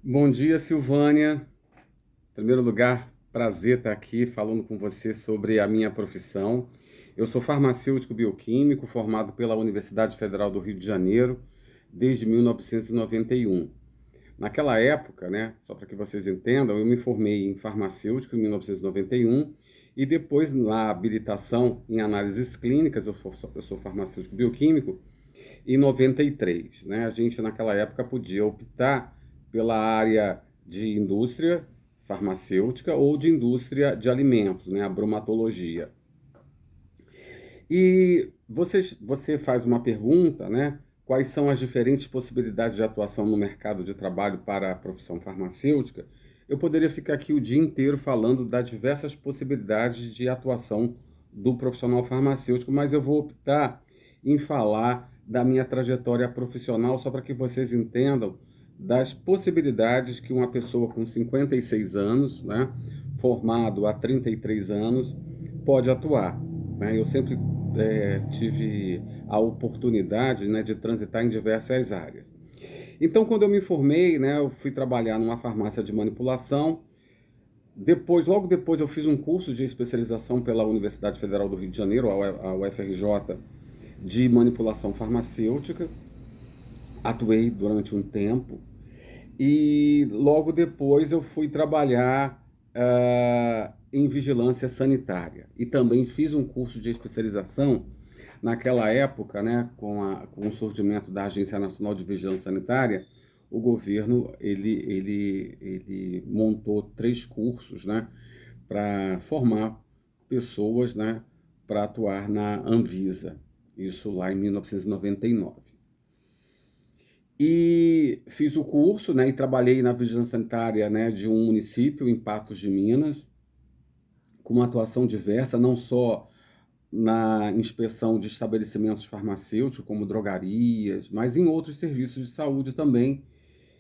Bom dia, Silvânia. Em primeiro lugar, prazer estar aqui falando com você sobre a minha profissão. Eu sou farmacêutico bioquímico formado pela Universidade Federal do Rio de Janeiro desde 1991. Naquela época, né, só para que vocês entendam, eu me formei em farmacêutico em 1991 e depois na habilitação em análises clínicas, eu sou farmacêutico bioquímico, em 93, né? A gente naquela época podia optar pela área de indústria farmacêutica ou de indústria de alimentos, né? A bromatologia. E você faz uma pergunta, né? Quais são as diferentes possibilidades de atuação no mercado de trabalho para a profissão farmacêutica? Eu poderia ficar aqui o dia inteiro falando das diversas possibilidades de atuação do profissional farmacêutico, mas eu vou optar em falar da minha trajetória profissional só para que vocês entendam das possibilidades que uma pessoa com 56 anos, né, formado há 33 anos, pode atuar, né? Eu sempre tive a oportunidade, né, de transitar em diversas áreas. Então, quando eu me formei, né, eu fui trabalhar numa farmácia de manipulação. Logo depois, eu fiz um curso de especialização pela Universidade Federal do Rio de Janeiro, a UFRJ, de manipulação farmacêutica. Atuei durante um tempo e logo depois eu fui trabalhar em vigilância sanitária e também fiz um curso de especialização naquela época, né, com o surgimento da Agência Nacional de Vigilância Sanitária. O governo ele montou 3 cursos, né, para formar pessoas, né, para atuar na Anvisa, isso lá em 1999. E fiz o curso, né, e trabalhei na vigilância sanitária, né, de um município em Patos de Minas, com uma atuação diversa, não só na inspeção de estabelecimentos farmacêuticos, como drogarias, mas em outros serviços de saúde também.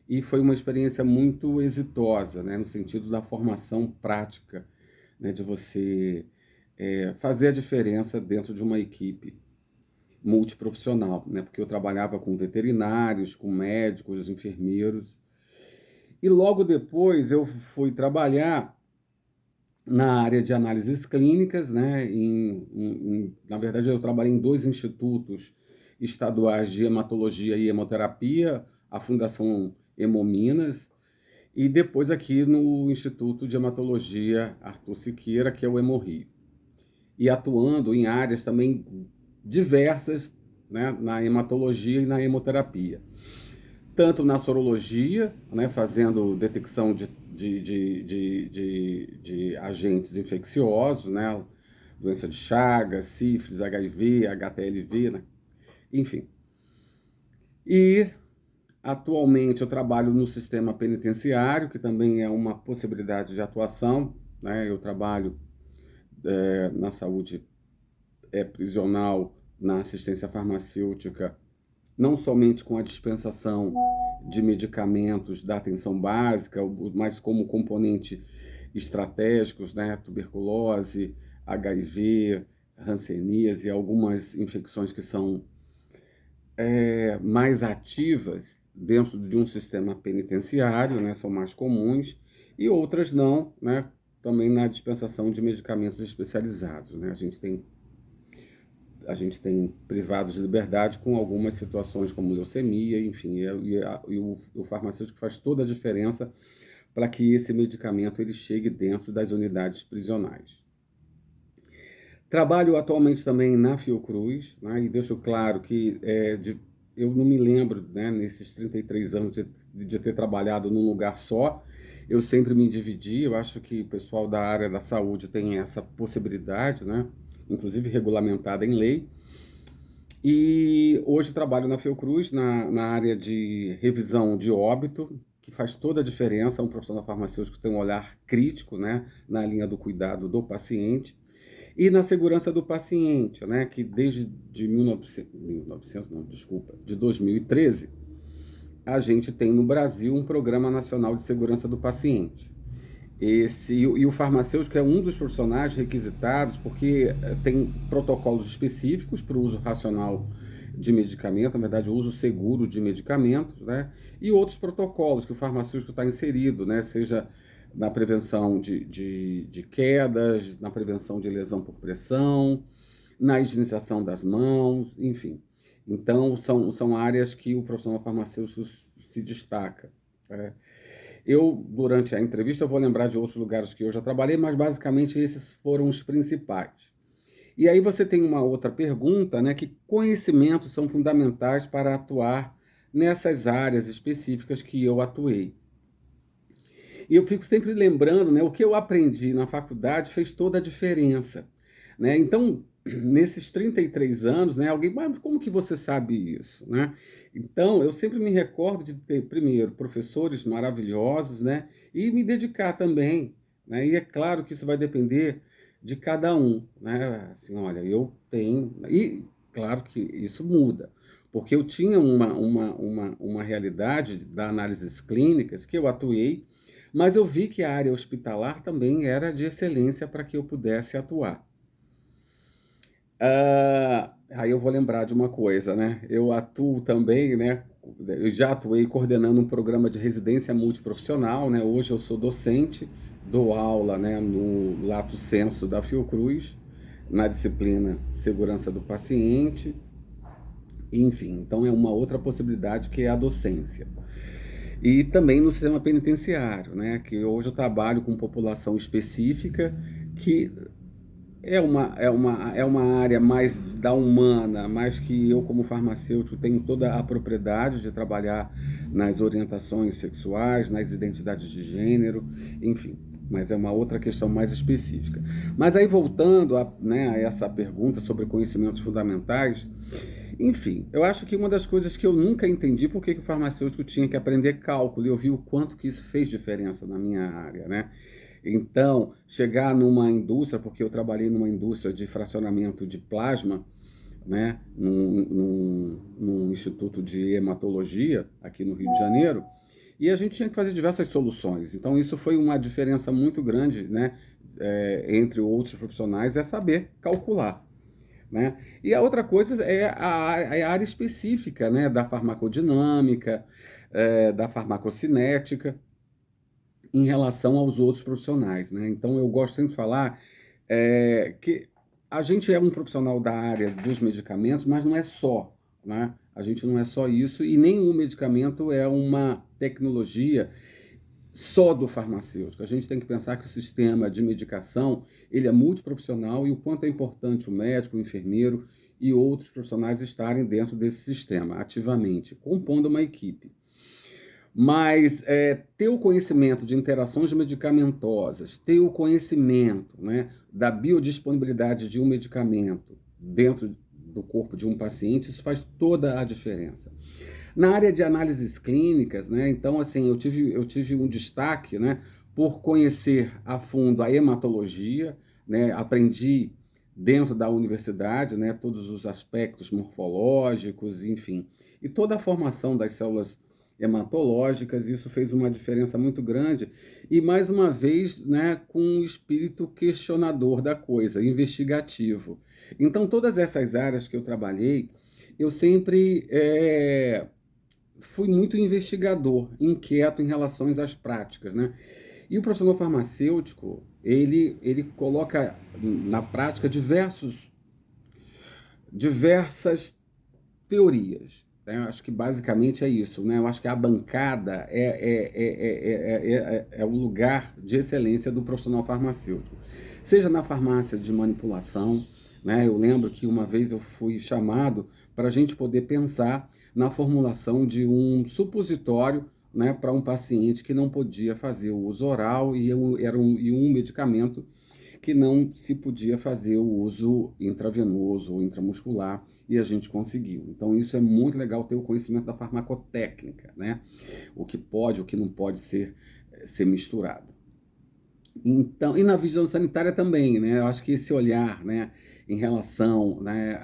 E foi uma experiência muito exitosa, né, no sentido da formação prática, né, de você fazer a diferença dentro de uma equipe multiprofissional, né? Porque eu trabalhava com veterinários, com médicos, enfermeiros. E logo depois eu fui trabalhar na área de análises clínicas, né? Na verdade, eu trabalhei em 2 institutos estaduais de hematologia e hemoterapia, a Fundação Hemominas, e depois aqui no Instituto de Hematologia Arthur Siqueira, que é o Hemorrio. E atuando em áreas também diversas, né, na hematologia e na hemoterapia. Tanto na sorologia, né, fazendo detecção de agentes infecciosos, né, doença de Chagas, sífilis, HIV, HTLV, né, enfim. E atualmente eu trabalho no sistema penitenciário, que também é uma possibilidade de atuação, né, eu trabalho na saúde prisional, na assistência farmacêutica, não somente com a dispensação de medicamentos da atenção básica, mas como componente estratégicos, né? Tuberculose, HIV, hanseníase e algumas infecções que são mais ativas dentro de um sistema penitenciário, né? São mais comuns, e outras não, né? Também na dispensação de medicamentos especializados, né? A gente tem privados de liberdade com algumas situações como leucemia, enfim, o farmacêutico faz toda a diferença para que esse medicamento ele chegue dentro das unidades prisionais. Trabalho atualmente também na Fiocruz, né, e deixo claro que eu não me lembro, né, nesses 33 anos de ter trabalhado num lugar só. Eu sempre me dividi. Eu acho que o pessoal da área da saúde tem essa possibilidade, né, inclusive regulamentada em lei. E hoje trabalho na Fiocruz, na área de revisão de óbito, que faz toda a diferença. Um profissional farmacêutico tem um olhar crítico, né, na linha do cuidado do paciente. E na segurança do paciente, né, que desde de 2013, a gente tem no Brasil um Programa Nacional de Segurança do Paciente. E o farmacêutico é um dos profissionais requisitados porque tem protocolos específicos para o uso racional de medicamento, na verdade, o uso seguro de medicamentos, né? E outros protocolos que o farmacêutico está inserido, né? Seja na prevenção de quedas, na prevenção de lesão por pressão, na higienização das mãos, enfim. Então, são áreas que o profissional farmacêutico se destaca. Né? Eu, durante a entrevista, eu vou lembrar de outros lugares que eu já trabalhei, mas basicamente esses foram os principais. E aí você tem uma outra pergunta, né, que conhecimentos são fundamentais para atuar nessas áreas específicas que eu atuei. E eu fico sempre lembrando, né, o que eu aprendi na faculdade fez toda a diferença, né? Então, nesses 33 anos, né, alguém, mas como que você sabe isso, né? Então, eu sempre me recordo de ter, primeiro, professores maravilhosos, né, e me dedicar também, né? E é claro que isso vai depender de cada um, né? Assim, olha, eu tenho, e claro que isso muda, porque eu tinha uma realidade da análises clínicas que eu atuei, mas eu vi que a área hospitalar também era de excelência para que eu pudesse atuar. Aí eu vou lembrar de uma coisa, né? Eu atuo também, né? Eu já atuei coordenando um programa de residência multiprofissional, né? Hoje eu sou docente, dou aula, né, no Lato Sensu da Fiocruz, na disciplina Segurança do Paciente, enfim. Então é uma outra possibilidade que é a docência. E também no sistema penitenciário, né? Que hoje eu trabalho com população específica que é uma área mais da humana, mas que eu, como farmacêutico, tenho toda a propriedade de trabalhar nas orientações sexuais, nas identidades de gênero, enfim. Mas é uma outra questão mais específica. Mas aí, voltando né, a essa pergunta sobre conhecimentos fundamentais, enfim, eu acho que uma das coisas que eu nunca entendi por que o farmacêutico tinha que aprender cálculo, e eu vi o quanto que isso fez diferença na minha área, né? Então, chegar numa indústria, porque eu trabalhei numa indústria de fracionamento de plasma, né, num instituto de hematologia aqui no Rio de Janeiro, e a gente tinha que fazer diversas soluções. Então, isso foi uma diferença muito grande, né, entre outros profissionais, é saber calcular. Né? E a outra coisa é a área específica, né, da farmacodinâmica, da farmacocinética, em relação aos outros profissionais, né? Então eu gosto sempre de falar que a gente é um profissional da área dos medicamentos, mas não é só, né? A gente não é só isso e nenhum medicamento é uma tecnologia só do farmacêutico. A gente tem que pensar que o sistema de medicação ele é multiprofissional e o quanto é importante o médico, o enfermeiro e outros profissionais estarem dentro desse sistema ativamente, compondo uma equipe. Mas ter o conhecimento de interações medicamentosas, ter o conhecimento, né, da biodisponibilidade de um medicamento dentro do corpo de um paciente, isso faz toda a diferença. Na área de análises clínicas, né, então, assim, eu tive um destaque, né, por conhecer a fundo a hematologia, né, aprendi dentro da universidade, né, todos os aspectos morfológicos, enfim, e toda a formação das células hematológicas, isso fez uma diferença muito grande, e mais uma vez, né, com um espírito questionador da coisa, investigativo. Então, todas essas áreas que eu trabalhei, eu sempre fui muito investigador, inquieto em relação às práticas, né? E o profissional farmacêutico, ele coloca na prática diversas teorias. Né? Eu acho que basicamente é isso. Né? Eu acho que a bancada é o lugar de excelência do profissional farmacêutico. Seja na farmácia de manipulação, né? Eu lembro que uma vez eu fui chamado para a gente poder pensar na formulação de um supositório, né, para um paciente que não podia fazer o uso oral e um medicamento que não se podia fazer o uso intravenoso ou intramuscular, e a gente conseguiu. Então isso é muito legal, ter o conhecimento da farmacotécnica, né? O que pode, o que não pode ser misturado. Então, e na vigilância sanitária também, né? Eu acho que esse olhar, né, em relação, né,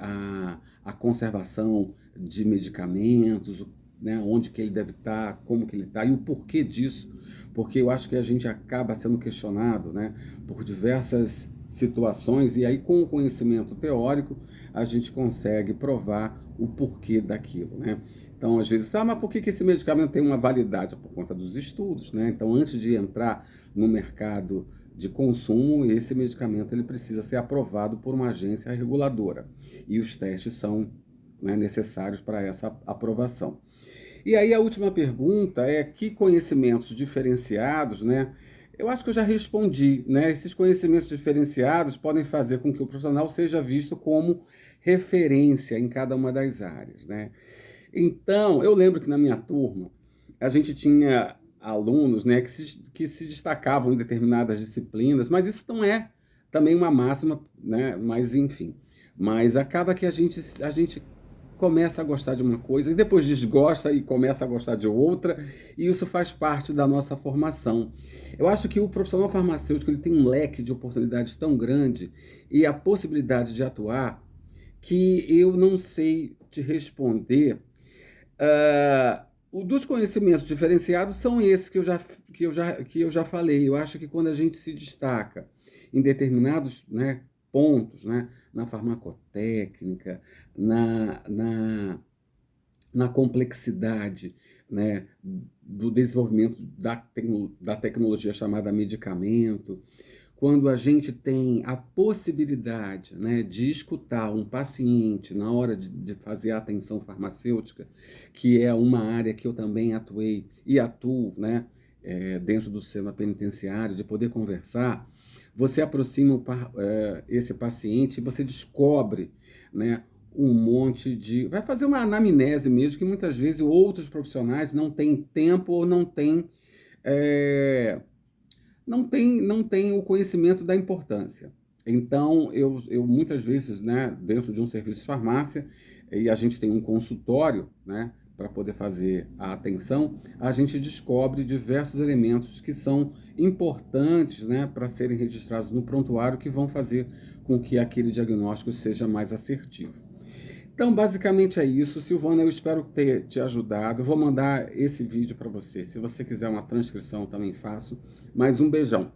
à conservação de medicamentos, né, onde que ele deve estar, como que ele está e o porquê disso, porque eu acho que a gente acaba sendo questionado, né, por diversas situações, e aí com o conhecimento teórico a gente consegue provar o porquê daquilo, né? Então, às vezes, mas por que esse medicamento tem uma validade? Por conta dos estudos, né? Então, antes de entrar no mercado de consumo, esse medicamento ele precisa ser aprovado por uma agência reguladora. E os testes são, né, necessários para essa aprovação. E aí a última pergunta é que conhecimentos diferenciados, né? Eu acho que eu já respondi, né? Esses conhecimentos diferenciados podem fazer com que o profissional seja visto como referência em cada uma das áreas, né? Então, eu lembro que na minha turma, a gente tinha alunos, né, que se destacavam em determinadas disciplinas, mas isso não é também uma máxima, né? Mas enfim. Mas acaba que a gente começa a gostar de uma coisa e depois desgosta e começa a gostar de outra, e isso faz parte da nossa formação. Eu acho que o profissional farmacêutico ele tem um leque de oportunidades tão grande e a possibilidade de atuar que eu não sei te responder. O dos conhecimentos diferenciados são esses que eu já falei. Eu acho que quando a gente se destaca em determinados, né, pontos, né, na farmacotécnica, na complexidade, né, do desenvolvimento da tecnologia chamada medicamento, quando a gente tem a possibilidade, né, de escutar um paciente na hora de fazer a atenção farmacêutica, que é uma área que eu também atuei e atuo, né, dentro do sistema penitenciário, de poder conversar, você aproxima esse paciente e você descobre, né, um monte de... Vai fazer uma anamnese mesmo, que muitas vezes outros profissionais não têm tempo ou é, não tem o conhecimento da importância. Então, eu muitas vezes, né, dentro de um serviço de farmácia, e a gente tem um consultório, né, para poder fazer a atenção, a gente descobre diversos elementos que são importantes, né, para serem registrados no prontuário, que vão fazer com que aquele diagnóstico seja mais assertivo. Então, basicamente é isso. Silvana, eu espero ter te ajudado. Eu vou mandar esse vídeo para você. Se você quiser uma transcrição, eu também faço. Mas um beijão.